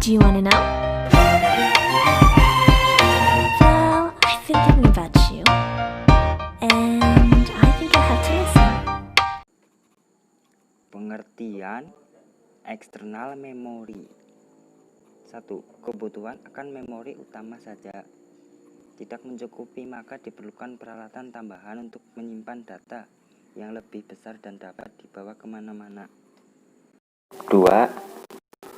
Do you want to know? Well, I've been thinking about you, and I think I have to listen. Pengertian eksternal memori. 1. Kebutuhan akan memori utama saja tidak mencukupi, maka diperlukan peralatan tambahan untuk menyimpan data yang lebih besar dan dapat dibawa kemana-mana. 2.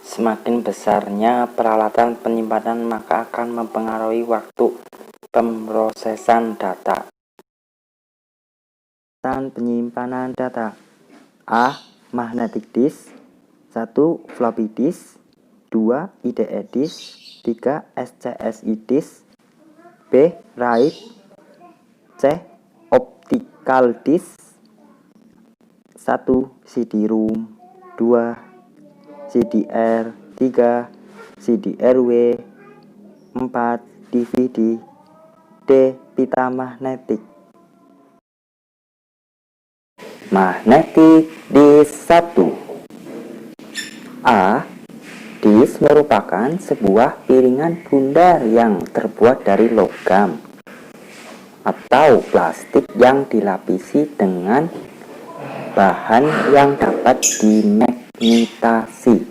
Semakin besarnya peralatan penyimpanan, maka akan mempengaruhi waktu pemrosesan data. Penyimpanan data. A. Magnetic disk. 1. Floppy disk. 2. IDE disk. 3. SCSI disk. B. RAID. C. Optical disk. 1. CD-ROM. 2. CDR. 3. CDRW. 4. DVD. D. Pita magnetik. Magnetic disk. 1. A. Disk merupakan sebuah piringan bundar yang terbuat dari logam atau plastik yang dilapisi dengan bahan yang dapat dimagnetasi.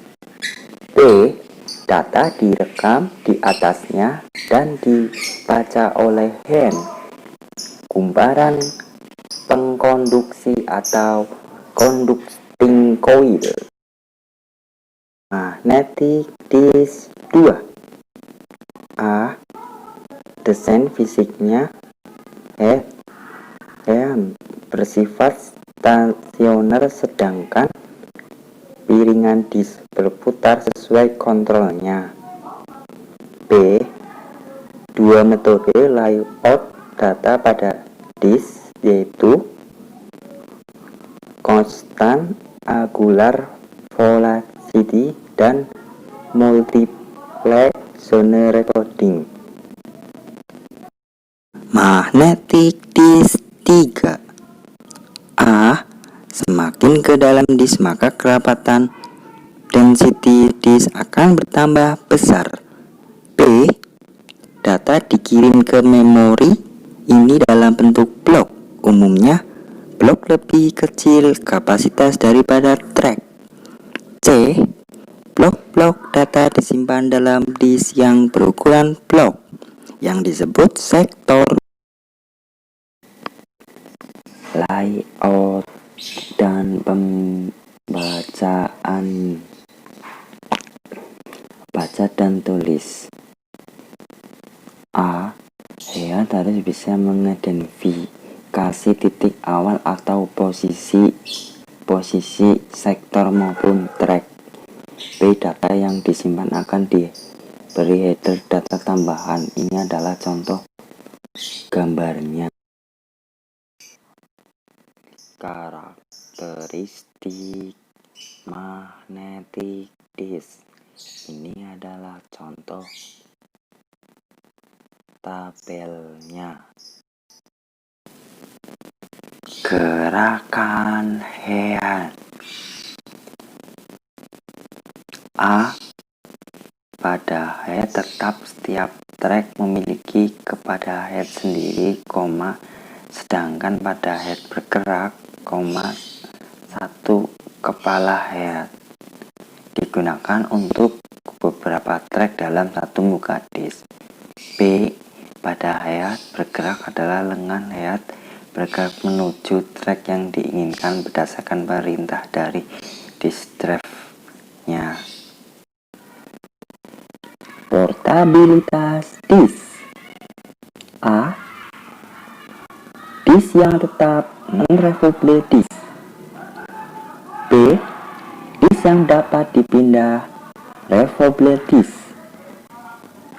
B. Data direkam di atasnya dan dibaca oleh hand, kumparan pengkonduksi atau conducting coil. Magnetic disk. 2. A. Desain fisiknya bersifat stasioner, sedangkan piringan disk berputar sesuai kontrolnya. B. Dua metode layout data pada disk, yaitu constant angular velocity dan multiple zone recording. Magnetic disk. 3. A. Semakin ke dalam disk, maka kerapatan density disk akan bertambah besar. B. Data dikirim ke memori ini dalam bentuk blok. Umumnya, blok lebih kecil kapasitas daripada track. C. Blok-blok data disimpan dalam disk yang berukuran blok, yang disebut sektor. Layout dan pembacaan. Baca dan tulis. A. Head harus bisa mengidentifikasi titik awal atau posisi sektor maupun track. B. Data yang disimpan akan diberi header data tambahan. Ini adalah contoh gambarnya. Karakteristik magnetic disk. Ini adalah contoh tabelnya. Gerakan head. A. Pada head tetap setiap track memiliki kepada head sendiri, sedangkan pada head bergerak, satu kepala head digunakan untuk beberapa track dalam satu muka disk. B. Pada head bergerak adalah lengan head bergerak menuju track yang diinginkan berdasarkan perintah dari disk drive-nya. Portabilitas disk. A. Disk yang tetap non-removable disk. B. Disk yang dapat dipindah removable disk.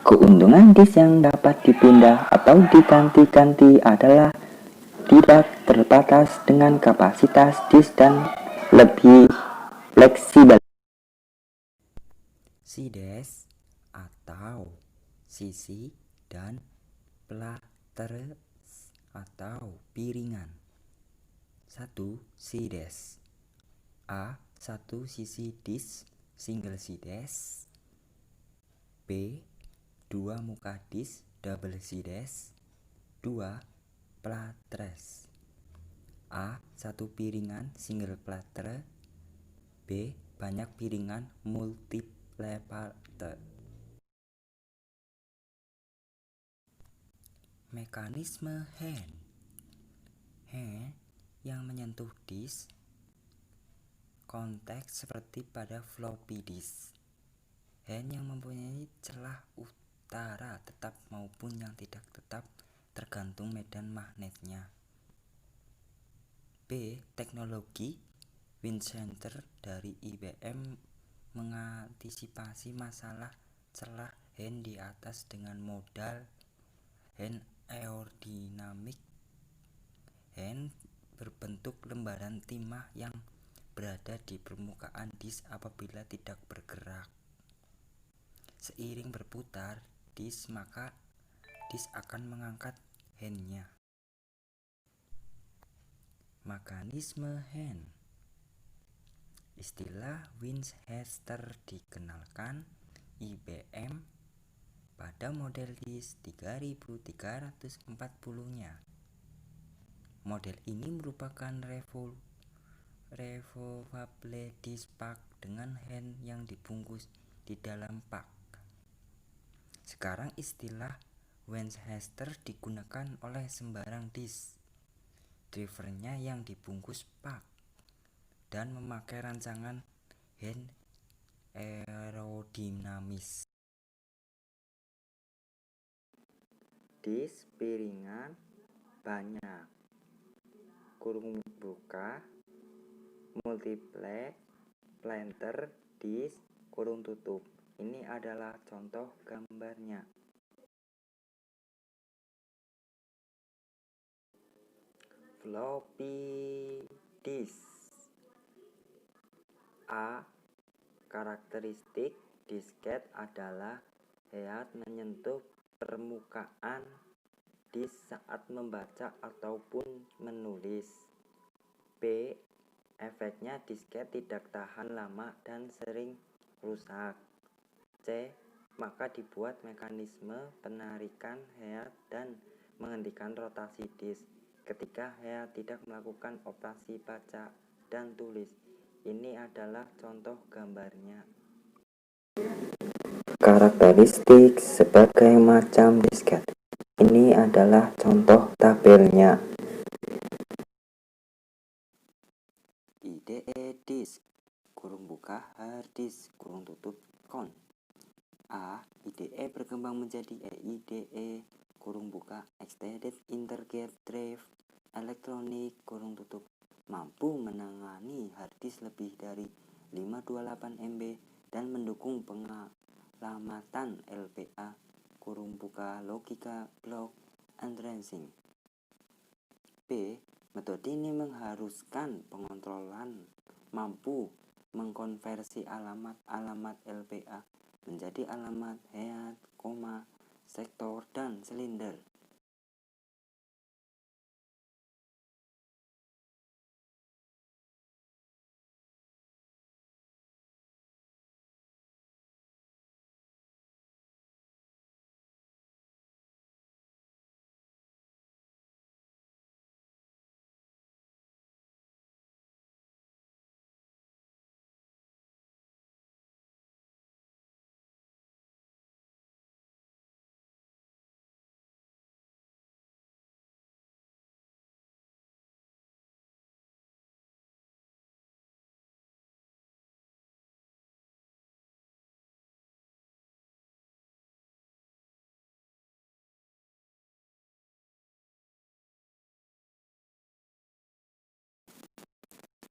Keuntungan disk yang dapat dipindah atau diganti-ganti adalah tidak terbatas dengan kapasitas disk dan lebih fleksibel. CD-ROM atau sisi dan platter atau piringan. 1. CD-ROM. A. Satu sisi disk single CD-ROM. B. 2 muka disk double sides. 2. Platters. A. 1 piringan single platter. B. Banyak piringan multiple platter. Mekanisme hand yang menyentuh disk konteks seperti pada floppy disk. Hand yang mempunyai celah utara tetap maupun yang tidak tetap tergantung medan magnetnya. B. Teknologi Winchester dari IBM mengantisipasi masalah celah hand di atas dengan modal hand aerodinamik. Hand berbentuk lembaran timah yang berada di permukaan disk apabila tidak bergerak. Seiring berputar disk, maka disk akan mengangkat handnya. Mekanisme hand. Istilah Winchester dikenalkan IBM pada model disk 3340-nya. Model ini merupakan removable disk pak dengan hand yang dibungkus di dalam pak. Sekarang istilah Winchester digunakan oleh sembarang disk drivernya yang dibungkus pak dan memakai rancangan hand aerodinamis. Disk piringan banyak kurung buka multiple platter disk kurung tutup. Ini adalah contoh gambarnya. Floppy disk. A. Karakteristik disket adalah head menyentuh permukaan disk saat membaca ataupun menulis. B. Efeknya disket tidak tahan lama dan sering rusak. C. Maka dibuat mekanisme penarikan head dan menghentikan rotasi disk ketika head tidak melakukan operasi baca dan tulis. Ini adalah contoh gambarnya. Karakteristik sebagai macam disket. Ini adalah contoh tabelnya. IDE disk kurung buka hard disk kurung tutup con. A. IDE berkembang menjadi EIDE kurung buka extended intergate drive elektronik kurung tutup, mampu menangani hard disk lebih dari 528 MB dan mendukung pengamatan LPA kurung buka logika block and tracing. B. Metode ini mengharuskan pengontrolan mampu mengkonversi alamat-alamat LPA menjadi alamat head, sektor, dan silinder.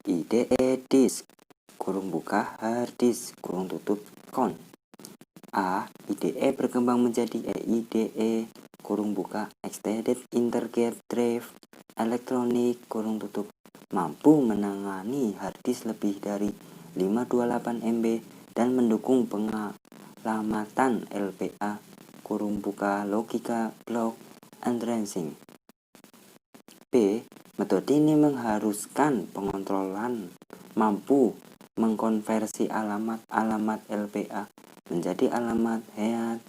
IDE disk kurung buka hard disk kurung tutup con. A. IDE berkembang menjadi EIDE kurung buka extended intergate drive elektronik kurung tutup, mampu menangani hard disk lebih dari 528 MB dan mendukung pengamatan LPA kurung buka logika block and tracing. B. Metode ini mengharuskan pengontrolan mampu mengkonversi alamat-alamat LPA menjadi alamat head,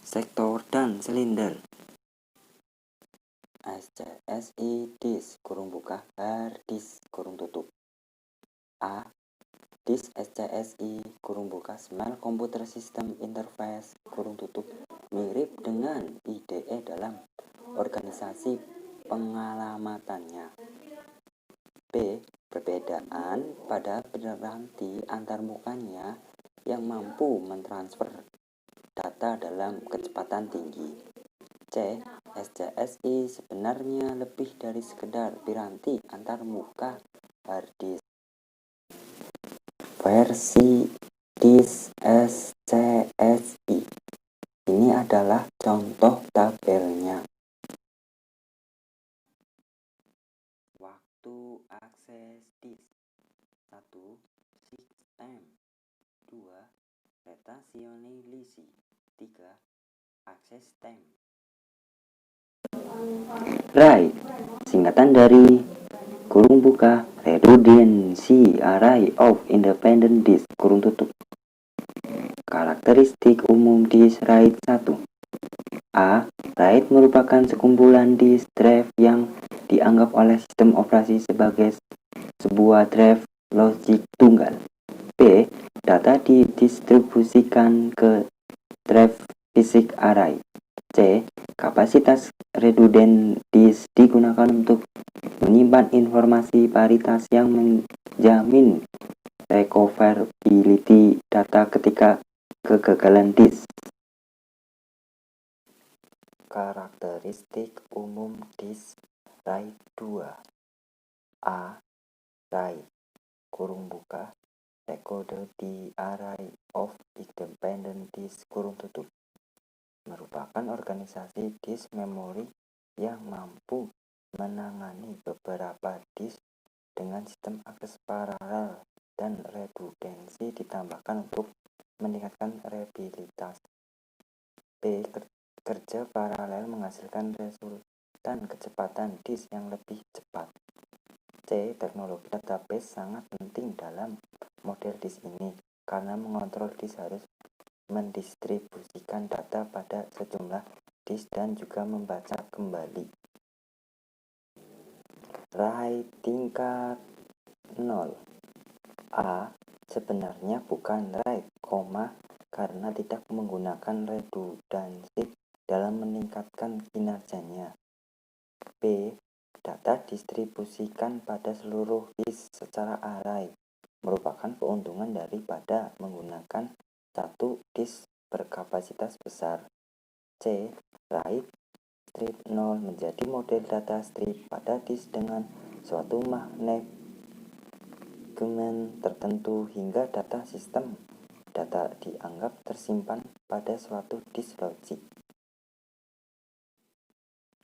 sektor, dan silinder. SCSI disk kurung buka hard disk kurung tutup. A. Disk SCSI kurung buka Small Computer System Interface kurung tutup mirip dengan IDE dalam organisasi pengalamatannya. B. Perbedaan pada piranti antarmukanya yang mampu mentransfer data dalam kecepatan tinggi. C. SCSI sebenarnya lebih dari sekedar piranti antarmuka hard disk. Versi disk SCSI. Ini adalah contoh tabelnya. Waktu akses disk 1. Sistem 2. Retasionalisi 3. Akses time. RAID singkatan dari kurung buka Redundancy Array of Independent Disk kurung tutup. Karakteristik umum disk RAID 1. A. RAID merupakan sekumpulan disk drive yang dianggap oleh sistem operasi sebagai sebuah drive logik tunggal. B. Data didistribusikan ke drive fisik array. C. Kapasitas redundant disk digunakan untuk menyimpan informasi paritas yang menjamin recoverability data ketika kegagalan disk. Karakteristik umum disk RAID 2. A. RAID kurung buka recorded the array of independent disk kurung tutup merupakan organisasi disk memori yang mampu menangani beberapa disk dengan sistem akses paralel dan redundansi ditambahkan untuk meningkatkan reliabilitas. B. Kerja paralel menghasilkan resultan kecepatan disk yang lebih cepat. C. Teknologi database sangat penting dalam model disk ini karena mengontrol disk harus mendistribusikan data pada sejumlah disk dan juga membaca kembali. RAID tingkat 0. A. Sebenarnya bukan RAID, karena tidak menggunakan redundansi dalam meningkatkan kinerjanya. B. Data distribusikan pada seluruh disk secara array merupakan keuntungan daripada menggunakan satu disk berkapasitas besar. C. RAID strip 0 menjadi model data strip pada disk dengan suatu manajemen tertentu hingga data sistem data dianggap tersimpan pada suatu disk logik.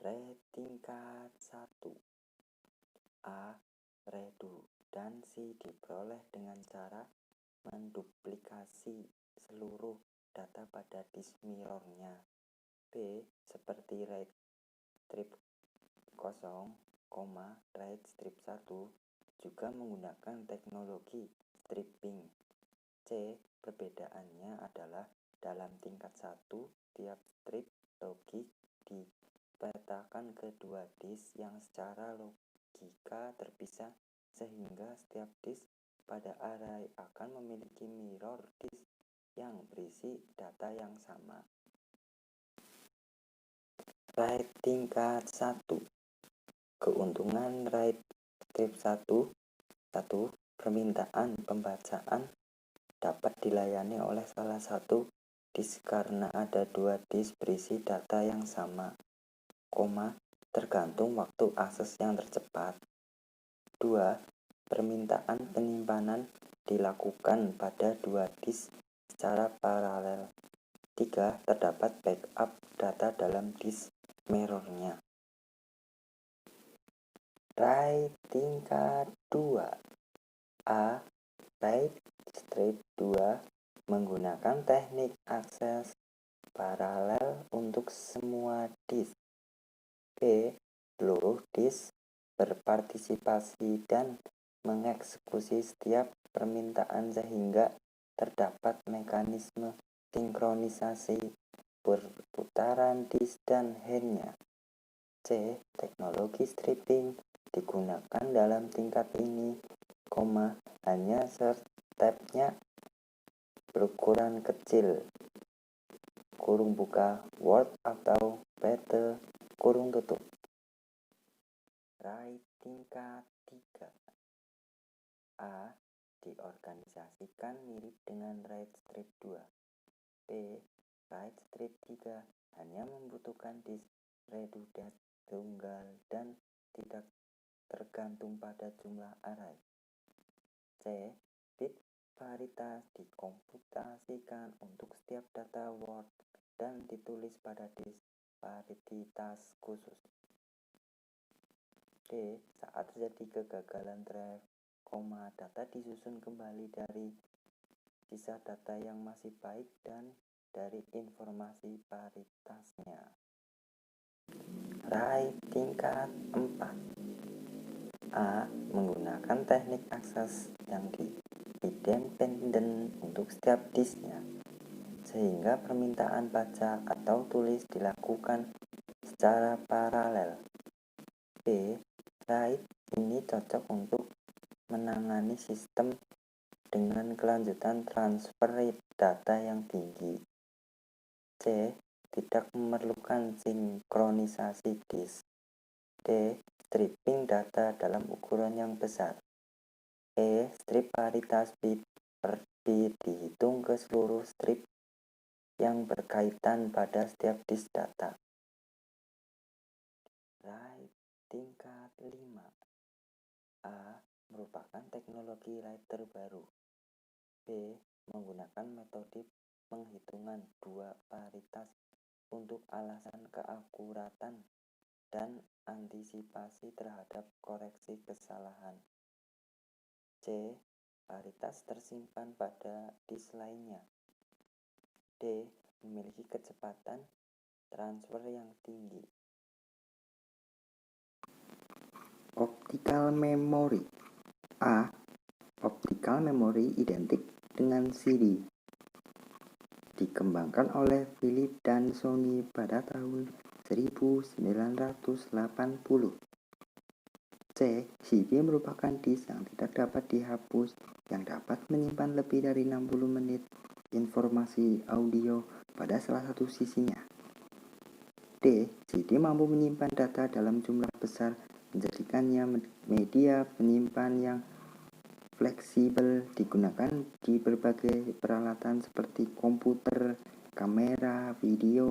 RAID tingkat 1. A. Redundansi diperoleh dengan cara menduplikasi seluruh data pada disk mirrornya. B. Seperti RAID strip 0, RAID strip 1 juga menggunakan teknologi stripping. C. Perbedaannya adalah dalam tingkat 1, tiap strip logik dipetakan ke dua disk yang secara logika terpisah sehingga setiap disk pada array akan memiliki mirror disk yang berisi data yang sama. RAID tingkat 1. Keuntungan RAID strip 1. Permintaan pembacaan dapat dilayani oleh salah satu disk karena ada dua disk berisi data yang sama, tergantung waktu akses yang tercepat. 2. Permintaan penyimpanan dilakukan pada dua disk secara paralel. 3. Terdapat backup data dalam disk mirrornya. RAID tingkat 2. A. RAID strip 2 menggunakan teknik akses paralel untuk semua disk. B. Seluruh disk berpartisipasi dan mengeksekusi setiap permintaan sehingga terdapat mekanisme sinkronisasi perputaran disk dan handnya. C. Teknologi stripping digunakan dalam tingkat ini, hanya stepnya berukuran kecil, kurung buka, word atau byte, kurung tutup. RAID tingkat 3. A. Diorganisasikan mirip dengan RAID strip 2. B. RAID strip 3 hanya membutuhkan disk redundant tunggal dan tidak tergantung pada jumlah array. C. Bit paritas dikomputasikan untuk setiap data word dan ditulis pada disk paritas khusus. D. Saat terjadi kegagalan drive, data disusun kembali dari sisa data yang masih baik dan dari informasi paritasnya. RAID tingkat 4. A. Menggunakan teknik akses yang independen untuk setiap disknya, sehingga permintaan baca atau tulis dilakukan secara paralel. B. RAID ini cocok untuk menangani sistem dengan kelanjutan transfer data yang tinggi. C. Tidak memerlukan sinkronisasi disk. D. Stripping data dalam ukuran yang besar. E. Strip paritas bit per bit dihitung ke seluruh strip yang berkaitan pada setiap disk data. RAID tingkat 5. A. Merupakan teknologi RAID terbaru. B. Menggunakan metode penghitungan dua paritas untuk alasan keakuratan dan antisipasi terhadap koreksi kesalahan. C. Paritas tersimpan pada disk lainnya. D. Memiliki kecepatan transfer yang tinggi. Optical memory. A. Optical memory identik dengan CD. Dikembangkan oleh Philips dan Sony pada tahun 1980. C. CD merupakan disk yang tidak dapat dihapus, yang dapat menyimpan lebih dari 60 menit informasi audio pada salah satu sisinya. D. CD mampu menyimpan data dalam jumlah besar, menjadikannya media penyimpan yang fleksibel, digunakan di berbagai peralatan seperti komputer, kamera, video,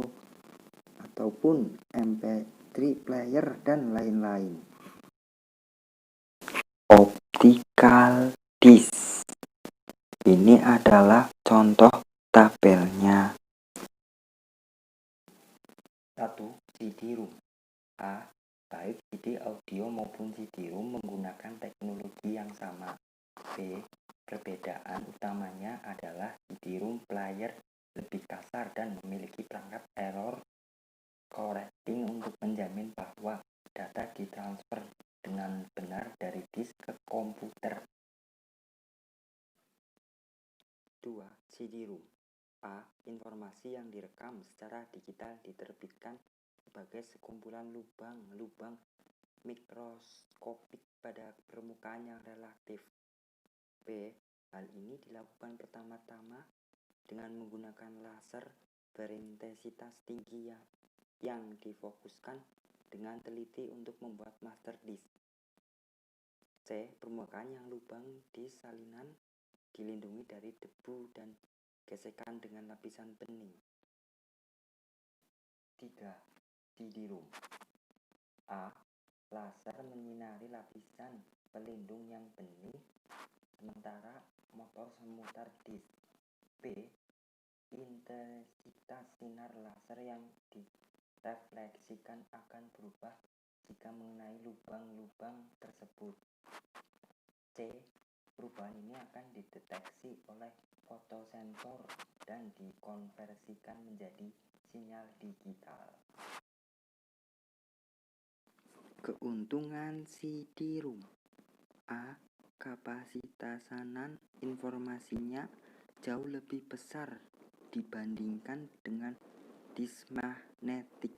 ataupun MP3 player, dan lain-lain. Optical disk. Ini adalah contoh tabelnya. 1. CD-ROM. A. Baik CD audio maupun CD-ROM menggunakan teknologi yang sama. B. Perbedaan utamanya adalah CD-ROM player lebih kasar dan memiliki perangkat error correcting untuk menjamin bahwa data ditransfer dengan benar dari disk ke komputer. 2. CD-ROM. A. Informasi yang direkam secara digital diterbitkan sebagai sekumpulan lubang-lubang mikroskopik pada permukaan yang relatif. B. Hal ini dilakukan pertama-tama dengan menggunakan laser berintensitas tinggi yang difokuskan dengan teliti untuk membuat master disk. C. Permukaan yang lubang di salinan dilindungi dari debu dan gesekan dengan lapisan bening. 3. CD-ROM. A. Laser menyinari lapisan pelindung yang bening, sementara motor memutar disk. B. Intensitas sinar laser yang direfleksikan akan berubah jika mengenai lubang-lubang tersebut. C. Perubahan ini akan dideteksi oleh fotosensor dan dikonversikan menjadi sinyal digital. Keuntungan CD-ROM. A. Kapasitasanan informasinya jauh lebih besar dibandingkan dengan disk magnetik.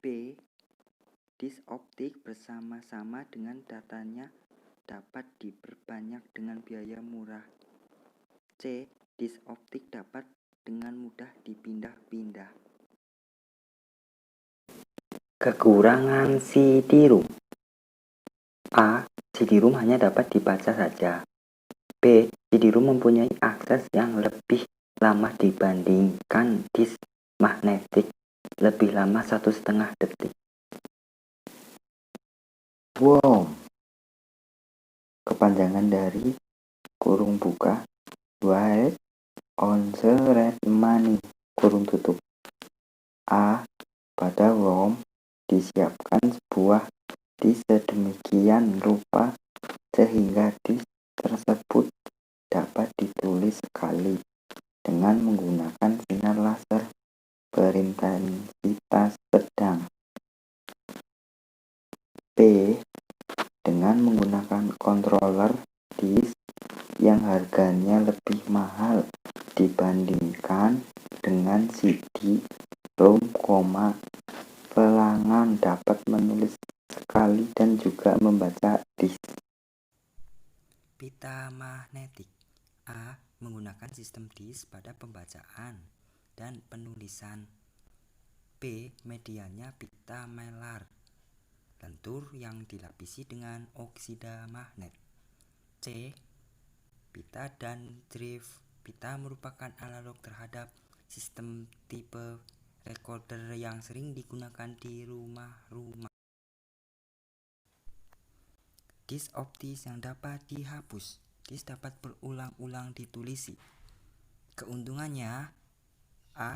B. Disk optik bersama-sama dengan datanya dapat diperbanyak dengan biaya murah. C. Disk optik dapat dengan mudah dipindah-pindah. Kekurangan CD-ROM. A. CD-ROM hanya dapat dibaca saja. B. CD-ROM mempunyai akses yang lebih lama dibandingkan disk magnetik, lebih lama 1,5 detik. WOM, kepanjangan dari kurung buka Wait on the red money, kurung tutup. A. Pada WOM disiapkan sebuah disk sedemikian rupa sehingga disk tersebut dapat ditulis sekali dengan menggunakan sinar laser berintensitas sedang. B. Dengan menggunakan controller disk yang harganya lebih mahal dibandingkan dengan CD-ROM, pelanggan dapat menulis sekali dan juga membaca disk. Pita magnetik. A. Menggunakan sistem disk pada pembacaan dan penulisan. B. Medianya pita mylar lentur yang dilapisi dengan oksida magnet. C. Pita dan drive. Pita merupakan analog terhadap sistem tipe recorder yang sering digunakan di rumah-rumah. Disk optis yang dapat dihapus. Disk dapat berulang-ulang ditulisi. Keuntungannya: A.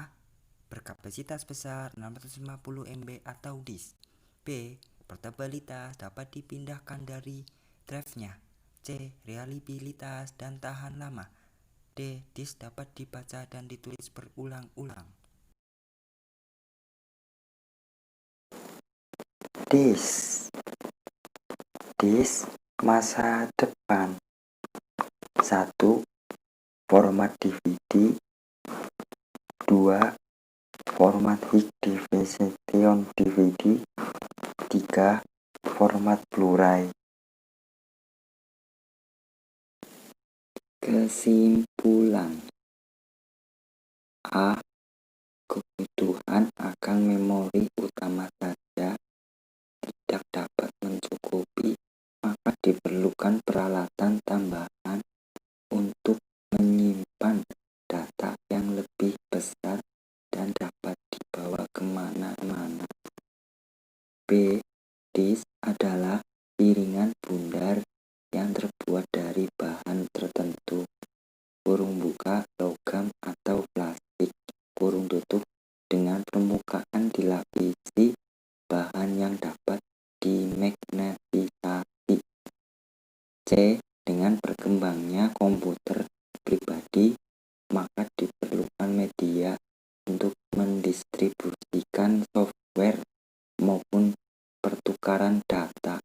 Berkapasitas besar 650 MB atau disk. B. Portabilitas, dapat dipindahkan dari drive-nya. C. Reliabilitas dan tahan lama. D. Disk dapat dibaca dan ditulis berulang-ulang. Disk masa depan. 1. Format DVD. 2. Format High Definition DVD. 3. Format Blu-ray. Kesimpulan. A. Kebutuhan akan memori utama saja tidak dapat mencukupi, maka diperlukan peralatan tambahan untuk menyimpan data yang lebih besar dan dapat dibawa kemana-mana. B. Disk adalah piringan bundar yang terbuat dari bahan tertentu, kurung buka, logam atau plastik, kurung tutup, dengan permukaan dilapisi bahan yang dapat dimagnetisasi. C. Dengan berkembangnya komputer pribadi, maka diperlukan media untuk mendistribusikan software maupun pertukaran data.